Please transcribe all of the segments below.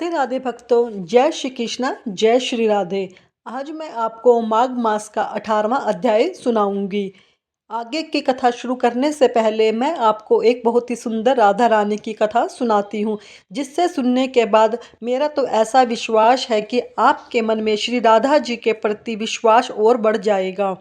राधे राधे भक्तों, जय श्री कृष्णा, जय श्री राधे। आज मैं आपको माघ मास का 18वां अध्याय सुनाऊंगी। आगे की कथा शुरू करने से पहले मैं आपको एक बहुत ही सुंदर राधा रानी की कथा सुनाती हूँ, जिससे सुनने के बाद मेरा तो ऐसा विश्वास है कि आपके मन में श्री राधा जी के प्रति विश्वास और बढ़ जाएगा।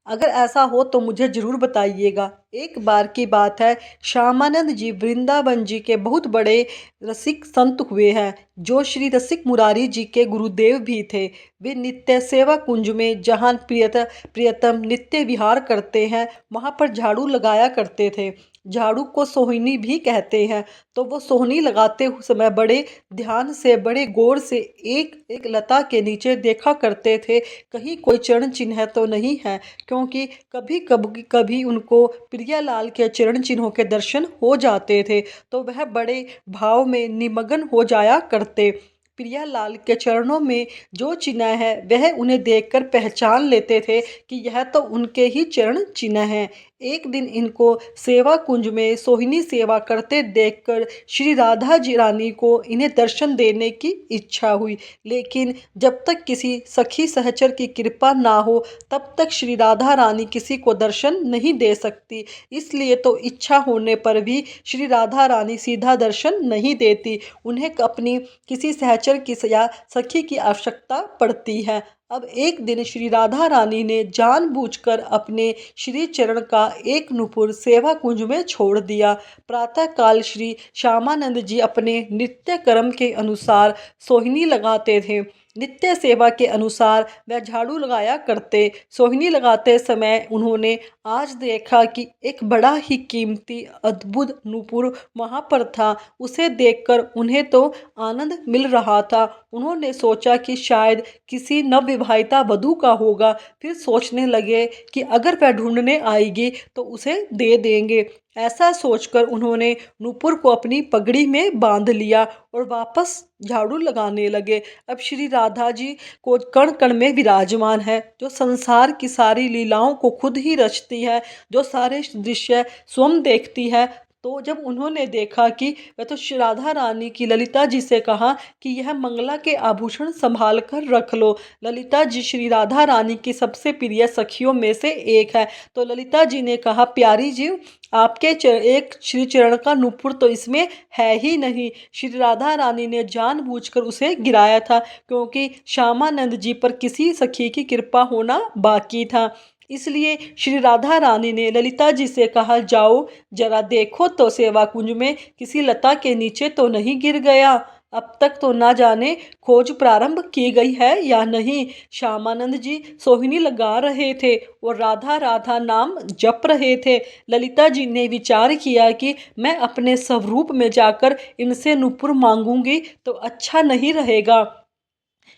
अगर ऐसा हो तो मुझे ज़रूर बताइएगा। एक बार की बात है, श्यामानंद जी वृंदावन जी के बहुत बड़े रसिक संत हुए हैं, जो श्री रसिक मुरारी जी के गुरुदेव भी थे। वे नित्य सेवा कुंज में जहाँ प्रियतम नित्य विहार करते हैं, वहाँ पर झाड़ू लगाया करते थे। झाड़ू को सोहिनी भी कहते हैं। तो वो सोहनी लगाते समय बड़े ध्यान से, बड़े गौर से एक एक लता के नीचे देखा करते थे, कहीं कोई चरण चिन्ह तो नहीं है, क्योंकि कभी कभी कभी उनको प्रियालाल के चरण चिन्हों के दर्शन हो जाते थे, तो वह बड़े भाव में निमग्न हो जाया करते। प्रियालाल के चरणों में जो चिन्ह है वह उन्हें देखकर पहचान लेते थे कि यह तो उनके ही चरण चिन्ह हैं। एक दिन इनको सेवा कुंज में सोहिनी सेवा करते देखकर श्री राधा जी रानी को इन्हें दर्शन देने की इच्छा हुई, लेकिन जब तक किसी सखी सहचर की कृपा ना हो तब तक श्री राधा रानी किसी को दर्शन नहीं दे सकती। इसलिए तो इच्छा होने पर भी श्री राधा रानी सीधा दर्शन नहीं देती, उन्हें अपनी किसी सहचर की या सखी की आवश्यकता पड़ती है। अब एक दिन श्री राधा रानी ने जानबूझकर अपने श्री चरण का एक नुपुर सेवा कुंज में छोड़ दिया। प्रातःकाल श्री श्यामानंद जी अपने नित्य कर्म के अनुसार सोहिनी लगाते थे। नित्य सेवा के अनुसार वह झाड़ू लगाया करते। सोहिनी लगाते समय उन्होंने आज देखा कि एक बड़ा ही कीमती अद्भुत नूपुर वहाँ पर था। उसे देखकर उन्हें तो आनंद मिल रहा था। उन्होंने सोचा कि शायद किसी नवविवाहिता वधू का होगा। फिर सोचने लगे कि अगर वह ढूंढने आएगी तो उसे दे देंगे। ऐसा सोचकर उन्होंने नूपुर को अपनी पगड़ी में बांध लिया और वापस झाड़ू लगाने लगे। अब श्री राधा जी को कण कण में विराजमान है, जो संसार की सारी लीलाओं को खुद ही रचती है, जो सारे दृश्य स्वयं देखती है। तो जब उन्होंने देखा कि वह तो श्री राधा रानी की ललिता जी से कहा कि यह मंगला के आभूषण संभाल कर रख लो। ललिता जी श्री राधा रानी की सबसे प्रिय सखियों में से एक है। तो ललिता जी ने कहा, प्यारी जी, आपके एक श्री चरण का नुपुर तो इसमें है ही नहीं। श्री राधा रानी ने जानबूझकर उसे गिराया था, क्योंकि श्यामानंद जी पर किसी सखी की कृपा होना बाकी था। इसलिए श्री राधा रानी ने ललिता जी से कहा, जाओ जरा देखो तो सेवा कुंज में किसी लता के नीचे तो नहीं गिर गया। अब तक तो ना जाने खोज प्रारंभ की गई है या नहीं। श्यामानंद जी सोहिनी लगा रहे थे और राधा राधा नाम जप रहे थे। ललिता जी ने विचार किया कि मैं अपने स्वरूप में जाकर इनसे नुपुर मांगूंगी तो अच्छा नहीं रहेगा।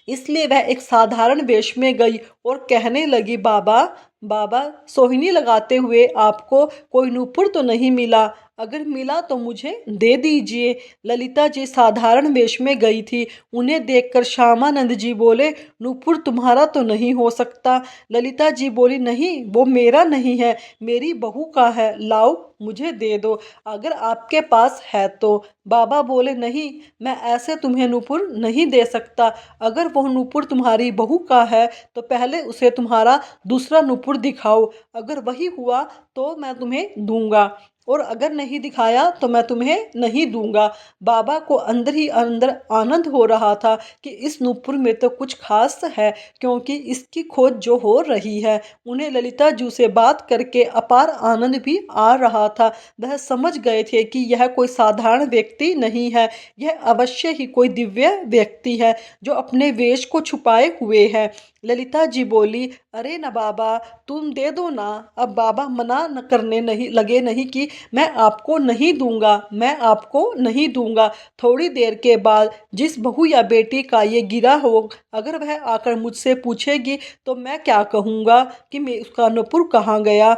इसलिए वह एक साधारण वेश में गई और कहने लगी, बाबा बाबा, सोहिनी लगाते हुए आपको कोई नूपुर तो नहीं मिला? अगर मिला तो मुझे दे दीजिए। ललिता जी साधारण वेश में गई थी। उन्हें देखकर श्यामानंद जी बोले, नूपुर तुम्हारा तो नहीं हो सकता। ललिता जी बोली, नहीं, वो मेरा नहीं है, मेरी बहू का है, लाओ मुझे दे दो अगर आपके पास है तो। बाबा बोले, नहीं, मैं ऐसे तुम्हें नूपुर नहीं दे सकता। अगर वह नूपुर तुम्हारी बहू का है तो पहले उसे तुम्हारा दूसरा नूपुर दिखाओ। अगर वही हुआ तो मैं तुम्हें दूंगा, और अगर नहीं दिखाया तो मैं तुम्हें नहीं दूंगा। बाबा को अंदर ही अंदर आनंद हो रहा था कि इस नूपुर में तो कुछ खास है, क्योंकि इसकी खोज जो हो रही है। उन्हें ललिता जी से बात करके अपार आनंद भी आ रहा था। वह समझ गए थे कि यह कोई साधारण व्यक्ति नहीं है, यह अवश्य ही कोई दिव्य व्यक्ति है जो अपने वेश को छुपाए हुए है। ललिता जी बोली, अरे न बाबा, तुम दे दो ना। अब बाबा मना न करने नहीं लगे, नहीं कि मैं आपको नहीं दूंगा, मैं आपको नहीं दूंगा। थोड़ी देर के बाद जिस बहू या बेटी का ये गिरा हो, अगर वह आकर मुझसे पूछेगी तो मैं क्या कहूँगा कि मैं उसका नूपुर कहाँ गया।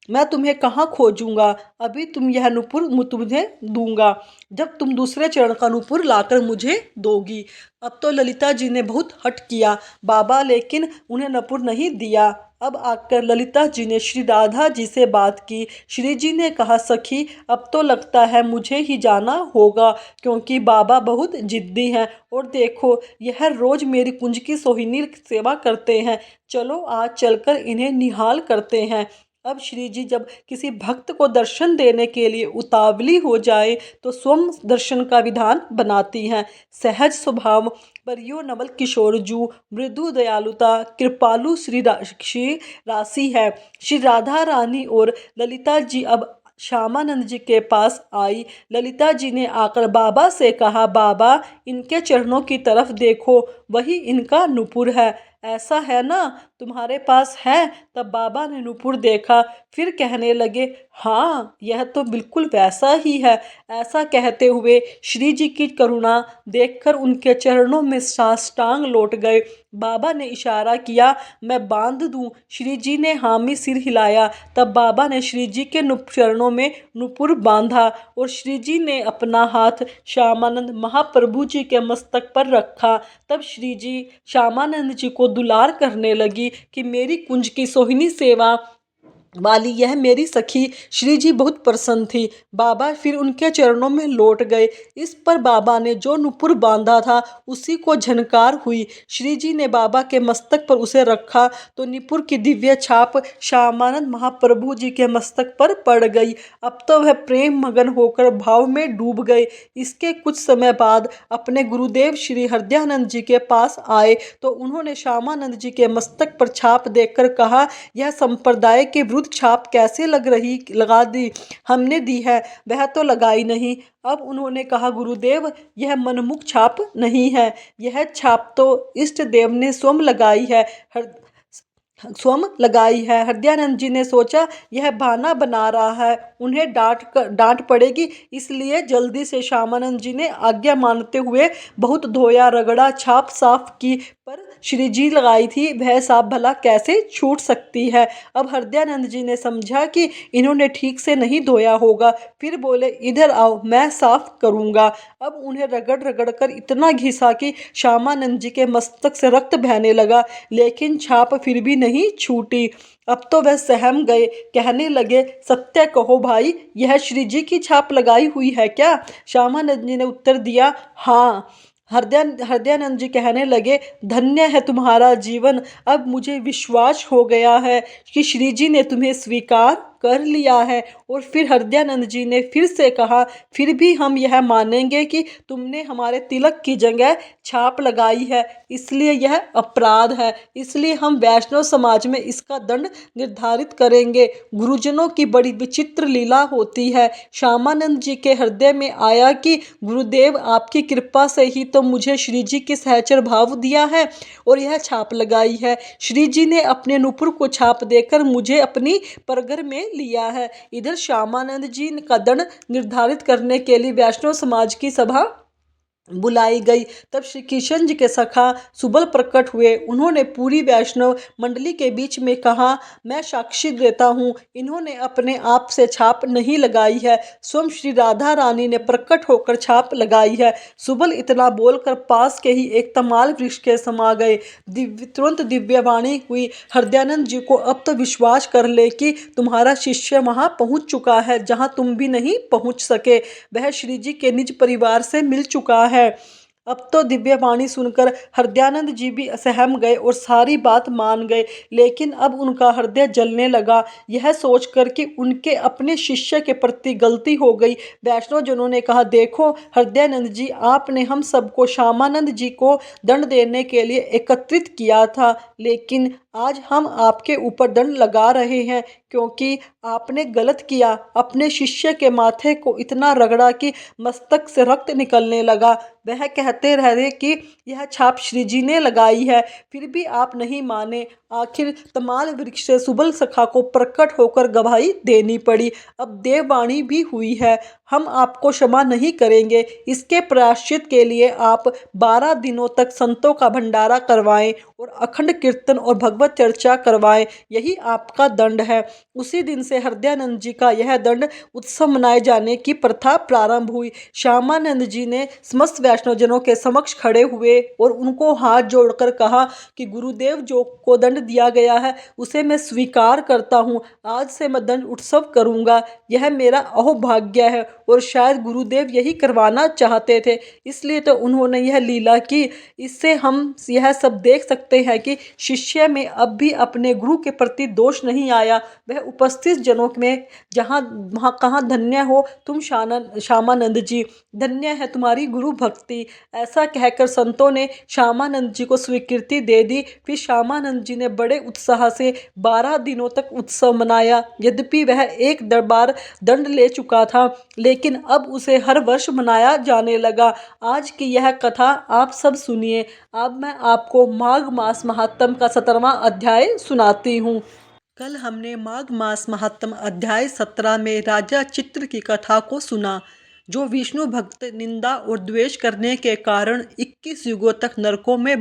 मैं तुम्हें कहाँ खोजूंगा। अभी तुम यह नूपुर तुम्हें दूंगा जब तुम दूसरे चरण का नूपुर लाकर मुझे दोगी। अब तो ललिता जी ने बहुत हठ किया बाबा, लेकिन उन्हें नूपुर नहीं दिया। अब आकर ललिता जी ने श्री राधा जी से बात की। श्री जी ने कहा, सखी अब तो लगता है मुझे ही जाना होगा, क्योंकि बाबा बहुत जिद्दी हैं। और देखो यह रोज मेरी कुंज की सोहिनी सेवा करते हैं। चलो आज चलकर इन्हें निहाल करते हैं। अब श्री जी जब किसी भक्त को दर्शन देने के लिए उतावली हो जाए तो स्वयं दर्शन का विधान बनाती हैं। सहज स्वभाव परियो नवल किशोर जू, मृदु दयालुता कृपालु श्री राशि है। श्री राधा रानी और ललिता जी अब श्यामानंद जी के पास आई। ललिता जी ने आकर बाबा से कहा, बाबा इनके चरणों की तरफ देखो, वही इनका नुपुर है। ऐसा है ना, तुम्हारे पास है? तब बाबा ने नुपुर देखा, फिर कहने लगे, हाँ यह तो बिल्कुल वैसा ही है। ऐसा कहते हुए श्री जी की करुणा देखकर उनके चरणों में साष्टांग लौट गए। बाबा ने इशारा किया, मैं बांध दूं। श्री जी ने हामी सिर हिलाया। तब बाबा ने श्री जी के चरणों में नुपुर बांधा और श्री जी ने अपना हाथ श्यामानंद महाप्रभु जी के मस्तक पर रखा। तब श्री जी श्यामानंद जी को दुलार करने लगी कि मेरी कुंज की सोहिनी सेवा वाली यह मेरी सखी। श्री जी बहुत प्रसन्न थी। बाबा फिर उनके चरणों में लौट गए। इस पर बाबा ने जो नुपुर बांधा था उसी को झनकार हुई। श्री जी ने बाबा के मस्तक पर उसे रखा तो नुपुर की दिव्य छाप श्यामानंद महाप्रभु जी के मस्तक पर पड़ गई। अब तो वह प्रेम मगन होकर भाव में डूब गए। इसके कुछ समय बाद अपने गुरुदेव श्री हृदयानंद जी के पास आए तो उन्होंने श्यामानंद जी के मस्तक पर छाप देखकर कहा, यह संप्रदाय के विरुद्ध छाप कैसे लगा दी हमने दी है, वह तो लगाई नहीं। अब उन्होंने कहा, गुरुदेव यह मनमुख छाप नहीं है, यह छाप तो इष्ट देव ने स्वयं लगाई है। हृदयानंद जी ने सोचा यह बहाना बना रहा है, उन्हें डांट पड़ेगी, इसलिए जल्दी से श्यामानंद जी ने आज्ञा मानते हुए बहुत धोया रगड़ा, छाप साफ की, पर श्री जी लगाई थी वह साफ भला कैसे छूट सकती है। अब हृदयानंद जी ने समझा कि इन्होंने ठीक से नहीं धोया होगा, फिर बोले, इधर आओ मैं साफ करूंगा। अब उन्हें रगड़ रगड़ कर इतना घिसा कि श्यामानंद जी के मस्तक से रक्त बहने लगा, लेकिन छाप फिर भी नहीं छूटी। अब तो वह सहम गए, कहने लगे, सत्य कहो भाई, यह श्री जी की छाप लगाई हुई है क्या? श्यामानंद जी ने उत्तर दिया, हाँ। हृदयानंद जी कहने लगे, धन्य है तुम्हारा जीवन, अब मुझे विश्वास हो गया है कि श्री जी ने तुम्हें स्वीकार कर लिया है। और फिर हृदयानंद जी ने फिर से कहा, फिर भी हम यह मानेंगे कि तुमने हमारे तिलक की जगह छाप लगाई है, इसलिए यह अपराध है, इसलिए हम वैष्णव समाज में इसका दंड निर्धारित करेंगे। गुरुजनों की बड़ी विचित्र लीला होती है। श्यामानंद जी के हृदय में आया कि गुरुदेव आपकी कृपा से ही तो मुझे श्री जी की सहचर भाव दिया है और यह छाप लगाई है। श्री जी ने अपने नुपुर को छाप देकर मुझे अपनी परगर में लिया है। इधर श्यामानंद जी का दंड निर्धारित करने के लिए वैष्णव समाज की सभा बुलाई गई। तब श्री कृष्ण जी के सखा सुबल प्रकट हुए। उन्होंने पूरी वैष्णव मंडली के बीच में कहा, मैं साक्षी देता हूँ, इन्होंने अपने आप से छाप नहीं लगाई है, स्वयं श्री राधा रानी ने प्रकट होकर छाप लगाई है। सुबल इतना बोलकर पास के ही एक तमाल वृक्ष के समा गए। तुरंत दिव्यवाणी हुई, हृदयानंद जी को अब तो विश्वास कर ले कि तुम्हारा शिष्य वहां पहुंच चुका है जहां तुम भी नहीं पहुंच सके। वह श्री जी के निज परिवार से मिल चुका है। अब तो दिव्यवाणी सुनकर हृदयानंद जी भी सहम गए और सारी बात मान गए, लेकिन अब उनका हृदय जलने लगा यह सोचकर कि उनके अपने शिष्य के प्रति गलती हो गई। वैष्णव जनों ने कहा, देखो हृदयानंद जी, आपने हम सबको श्यामानंद जी को दंड देने के लिए एकत्रित किया था, लेकिन आज हम आपके ऊपर दंड लगा रहे हैं क्योंकि आपने गलत किया। अपने शिष्य के माथे को इतना रगड़ा कि मस्तक से रक्त निकलने लगा। वह कहते रहे कि यह छाप श्री जी ने लगाई है, फिर भी आप नहीं माने। आखिर तमाल वृक्ष से सुबल सखा को प्रकट होकर गवाही देनी पड़ी। अब देववाणी भी हुई है, हम आपको क्षमा नहीं करेंगे। इसके प्रायश्चित के लिए आप 12 दिनों तक संतों का भंडारा करवाएं और अखंड कीर्तन और भगवत विधिवत चर्चा करवाएं, यही आपका दंड है। उसी दिन से हृदयानंद जी का यह दंड उत्सव मनाए जाने की प्रथा प्रारंभ हुई। श्यामानंद जी ने समस्त वैष्णवजनों के समक्ष खड़े हुए और उनको हाथ जोड़कर कहा कि गुरुदेव जो को दंड दिया गया है उसे मैं स्वीकार करता हूँ। आज से मैं दंड उत्सव करूँगा। यह मेरा अहोभाग्य है और शायद गुरुदेव यही करवाना चाहते थे, इसलिए तो उन्होंने यह लीला की। इससे हम यह सब देख सकते हैं कि शिष्य में अब भी अपने गुरु के प्रति दोष नहीं आया। वह उपस्थित जनों में जहाँ वहाँ कहाँ धन्य हो तुम श्यामानंद जी, धन्य है तुम्हारी गुरु भक्ति। ऐसा कहकर संतों ने श्यामानंद जी को स्वीकृति दे दी। फिर श्यामानंद जी ने बड़े उत्साह से 12 दिनों तक उत्सव मनाया। यद्यपि वह एक बार दंड ले चुका था, लेकिन अब उसे हर वर्ष मनाया जाने लगा। आज की यह कथा आप सब सुनिए। अब मैं आपको माघ मास महात्म का 17वां अध्याय सुनाती हूँ। कल हमने माघ मास महात्म अध्याय 17 में राजा चित्र की कथा को सुना, जो विष्णु भक्त निंदा और द्वेष करने के कारण 21 युगों तक नरकों में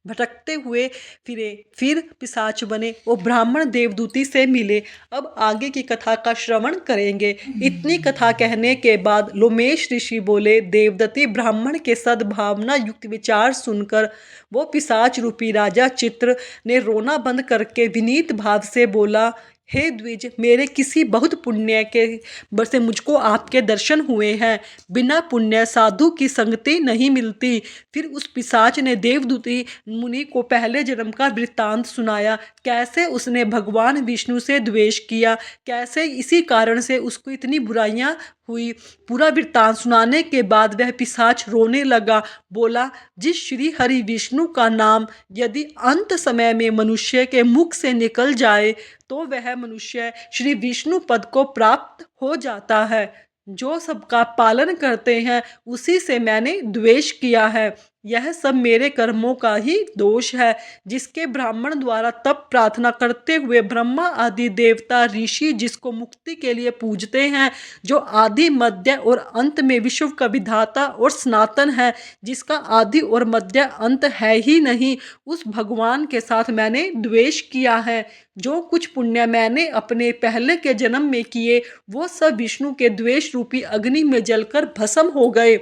भटकते हुए फिर पिशाच बने और ब्राह्मण देवदूती से मिले। अब आगे की कथा का श्रवण करेंगे। इतनी कथा कहने के बाद लोमेश ऋषि बोले, देवदत्ती ब्राह्मण के सद्भावना युक्त विचार सुनकर वो पिशाच रूपी राजा चित्र ने रोना बंद करके विनीत भाव से बोला, हे द्विज, मेरे किसी बहुत पुण्य के से मुझको आपके दर्शन हुए हैं। बिना पुण्य साधु की संगति नहीं मिलती। फिर उस पिशाच ने देवदूती मुनि को पहले जन्म का वृत्तांत सुनाया, कैसे उसने भगवान विष्णु से द्वेष किया, कैसे इसी कारण से उसको इतनी बुराइयां हुई। पूरा वृत्तांत सुनाने के बाद वह पिशाच रोने लगा। बोला, जिस श्री हरि विष्णु का नाम यदि अंत समय में मनुष्य के मुख से निकल जाए तो वह मनुष्य श्री विष्णु पद को प्राप्त हो जाता है। जो सबका पालन करते हैं उसी से मैंने द्वेष किया है। यह सब मेरे कर्मों का ही दोष है, जिसके ब्राह्मण द्वारा तप प्रार्थना करते हुए ब्रह्मा आदि देवता ऋषि जिसको मुक्ति के लिए पूजते हैं, जो आदि मध्य और अंत में विश्व का विधाता और सनातन है, जिसका आदि और मध्य अंत है ही नहीं, उस भगवान के साथ मैंने द्वेष किया है। जो कुछ पुण्य मैंने अपने पहले के जन्म में किए वो सब विष्णु के द्वेष रूपी अग्नि में जलकर भस्म हो गए।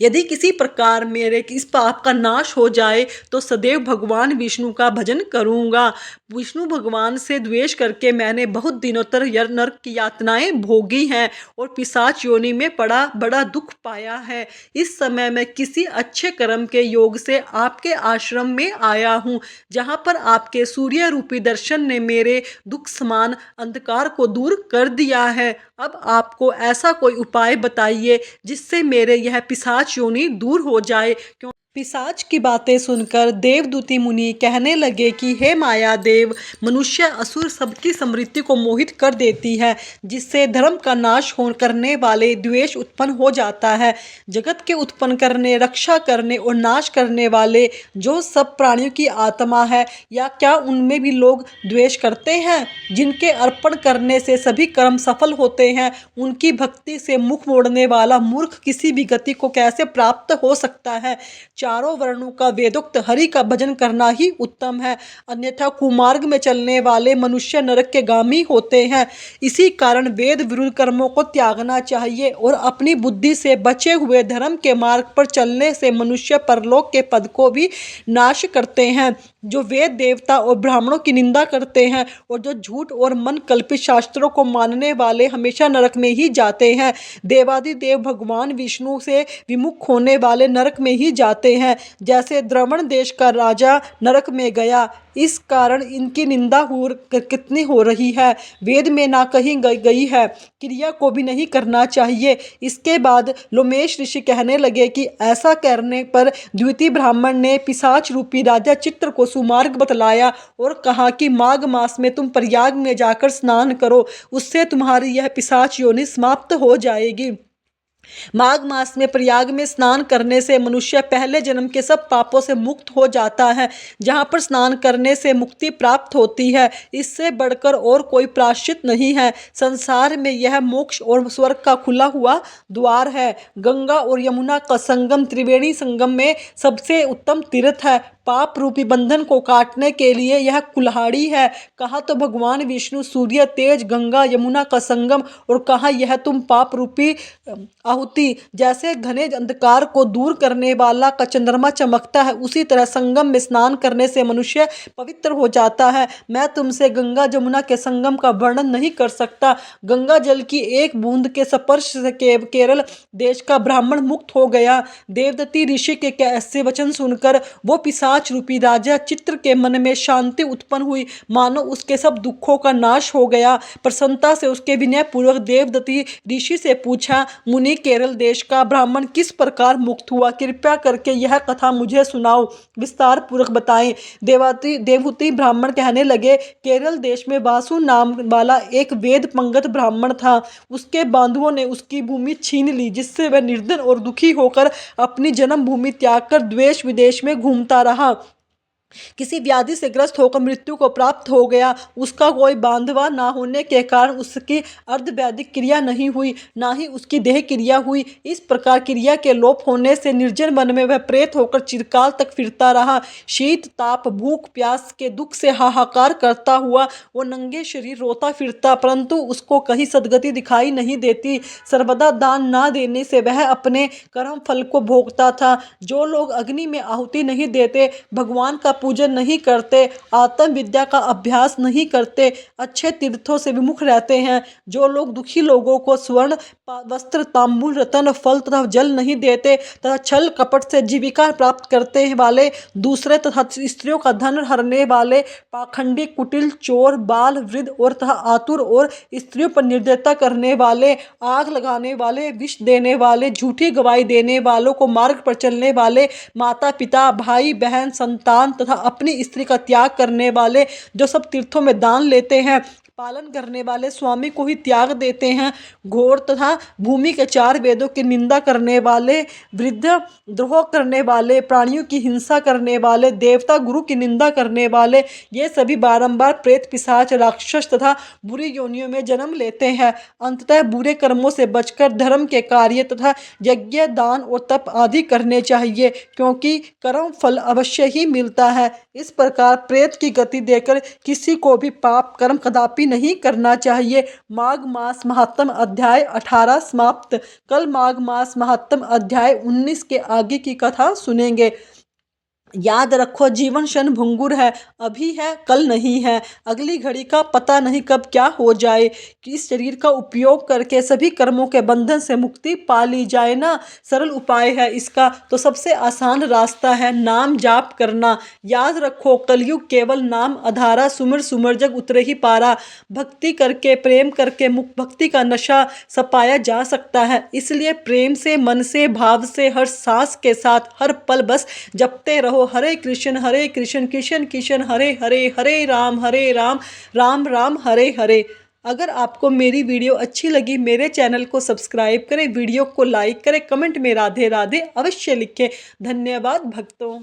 यदि किसी प्रकार मेरे इस पाप का नाश हो जाए तो सदैव भगवान विष्णु का भजन करूंगा। विष्णु भगवान से द्वेष करके मैंने बहुत दिनों तक नरक की यातनाएं भोगी हैं और पिशाच योनि में बड़ा दुख पाया है। इस समय मैं किसी अच्छे कर्म के योग से आपके आश्रम में आया हूँ, जहाँ पर आपके सूर्य रूपी दर्शन ने मेरे दुख समान अंधकार को दूर कर दिया है। अब आपको ऐसा कोई उपाय बताइए जिससे मेरे यह पिशाच योनि दूर हो जाए। क्यों पिशाच की बातें सुनकर देवदूती मुनि कहने लगे कि हे माया देव, मनुष्य असुर सबकी समृद्धि को मोहित कर देती है, जिससे धर्म का नाश करने वाले द्वेष उत्पन्न हो जाता है। जगत के उत्पन्न करने, रक्षा करने और नाश करने वाले जो सब प्राणियों की आत्मा है, या क्या उनमें भी लोग द्वेष करते हैं? जिनके अर्पण करने से सभी कर्म सफल होते हैं, उनकी भक्ति से मुख मोड़ने वाला मूर्ख किसी भी गति को कैसे प्राप्त हो सकता है? चारों वर्णों का वेदोक्त हरि का भजन करना ही उत्तम है, अन्यथा कुमार्ग में चलने वाले मनुष्य नरक के गामी होते हैं। इसी कारण वेद विरुद्ध कर्मों को त्यागना चाहिए और अपनी बुद्धि से बचे हुए धर्म के मार्ग पर चलने से मनुष्य परलोक के पद को भी नाश करते हैं। जो वेद देवता और ब्राह्मणों की निंदा करते हैं और जो झूठ और मन कल्पित शास्त्रों को मानने वाले हमेशा नरक में ही जाते हैं। देवादिदेव भगवान विष्णु से विमुख होने वाले नरक में ही जाते हैं, जैसे द्रवण देश का राजा नरक में गया। इस कारण इनकी निंदा कितनी हो रही है। वेद में ना कहीं गई है, क्रिया को भी नहीं करना चाहिए। इसके बाद लोमेश ऋषि कहने लगे कि ऐसा करने पर द्वितीय ब्राह्मण ने पिशाच रूपी राजा चित्र को सुमार्ग बतलाया और कहा कि माघ मास में तुम प्रयाग में जाकर स्नान करो, उससे तुम्हारी यह पिशाच योनि समाप्त हो जाएगी। माघ मास में प्रयाग में स्नान करने से मनुष्य पहले जन्म के सब पापों से मुक्त हो जाता है। जहाँ पर स्नान करने से मुक्ति प्राप्त होती है, इससे बढ़कर और कोई प्रायश्चित नहीं है। संसार में यह मोक्ष और स्वर्ग का खुला हुआ द्वार है। गंगा और यमुना का संगम त्रिवेणी संगम में सबसे उत्तम तीर्थ है। पाप रूपी बंधन को काटने के लिए यह कुल्हाड़ी है। कहा तो भगवान विष्णु सूर्य तेज गंगा यमुना का संगम, और कहा यह तुम पाप रूपी आहुति। जैसे घने अंधकार को दूर करने वाला का चंद्रमा चमकता है, उसी तरह संगम में स्नान करने से मनुष्य पवित्र हो जाता है। मैं तुमसे गंगा जमुना के संगम का वर्णन नहीं कर सकता। गंगा जल की एक बूंद के स्पर्श से केरल देश का ब्राह्मण मुक्त हो गया। देवदत्ती ऋषि के ऐसे वचन सुनकर वो पिशाच रूपी राजा चित्र के मन में शांति उत्पन्न हुई, मानो उसके सब दुखों का नाश हो गया। प्रसन्नता से उसके विनय पूर्वक देवदत्ती ऋषि से पूछा, मुनि केरल देश का ब्राह्मण किस प्रकार मुक्त हुआ? कृपया करके यह कथा मुझे सुनाओ, विस्तार पूर्वक बताएं। देवहूति ब्राह्मण कहने लगे, केरल देश में वासु नाम वाला एक वेद पंडित ब्राह्मण था। उसके बांधुओं ने उसकी भूमि छीन ली, जिससे वह निर्धन और दुखी होकर अपनी जन्मभूमि त्याग कर देश विदेश में घूमता रहा। किसी व्याधि से ग्रस्त होकर मृत्यु को प्राप्त हो गया। उसका कोई बांधवा ना होने के कारण उसकी अर्धवैदिक क्रिया नहीं हुई, ना ही उसकी देह क्रिया हुई। इस प्रकार क्रिया के लोप होने से निर्जन वन में वह प्रेत होकर चिरकाल तक फिरता रहा। शीत ताप भूख प्यास के दुख से हाहाकार करता हुआ वो नंगे शरीर रोता फिरता, परंतु उसको कहीं सदगति दिखाई नहीं देती। सर्वदा दान ना देने से वह अपने कर्म फल को भोगता था। जो लोग अग्नि में आहुति नहीं देते, भगवान का पूजन नहीं करते, आत्म विद्या का अभ्यास नहीं करते, अच्छे तीर्थों से विमुख रहते हैं, जो लोग दुखी लोगों को स्वर्ण वस्त्र तांबूल रतन फल तथा जल नहीं देते तथा छल कपट से जीविका प्राप्त करते वाले, दूसरे तथा स्त्रियों का धन हरने वाले, पाखंडी कुटिल चोर बाल वृद्ध और तथा आतुर और स्त्रियों पर निर्दयता करने वाले, आग लगाने वाले, विष देने वाले, झूठी गवाही देने वालों को मार्ग पर चलने वाले, माता पिता भाई बहन संतान तथा अपनी स्त्री का त्याग करने वाले, जो सब तीर्थों में दान लेते हैं, पालन करने वाले, स्वामी को ही त्याग देते हैं, घोर तथा भूमि के चार वेदों की निंदा करने वाले, वृद्ध द्रोह करने वाले, प्राणियों की हिंसा करने वाले, देवता गुरु की निंदा करने वाले, ये सभी बारंबार प्रेत पिशाच राक्षस तथा बुरी योनियों में जन्म लेते हैं। अंततः बुरे कर्मों से बचकर धर्म के कार्य तथा यज्ञ दान और तप आदि करने चाहिए, क्योंकि कर्म फल अवश्य ही मिलता है। इस प्रकार प्रेत की गति देकर किसी को भी पाप कर्म कदापि नहीं करना चाहिए। माघ मास महात्म अध्याय 18 समाप्त। कल माघ मास महात्म अध्याय 19 के आगे की कथा सुनेंगे। याद रखो, जीवन क्षण भंगुर है, अभी है कल नहीं है। अगली घड़ी का पता नहीं कब क्या हो जाए। कि इस शरीर का उपयोग करके सभी कर्मों के बंधन से मुक्ति पा ली जाए ना। सरल उपाय है इसका, तो सबसे आसान रास्ता है नाम जाप करना। याद रखो, कलयुग केवल नाम आधारा, सुमिर सुमिर जग उतरे ही पारा। भक्ति करके प्रेम करके मुक्त भक्ति का नशा सपाया जा सकता है। इसलिए प्रेम से मन से भाव से हर सांस के साथ हर पल बस जपते रहो, हरे कृष्ण कृष्ण कृष्ण हरे हरे, हरे राम राम राम हरे हरे। अगर आपको मेरी वीडियो अच्छी लगी, मेरे चैनल को सब्सक्राइब करें, वीडियो को लाइक करें, कमेंट में राधे राधे अवश्य लिखें। धन्यवाद भक्तों।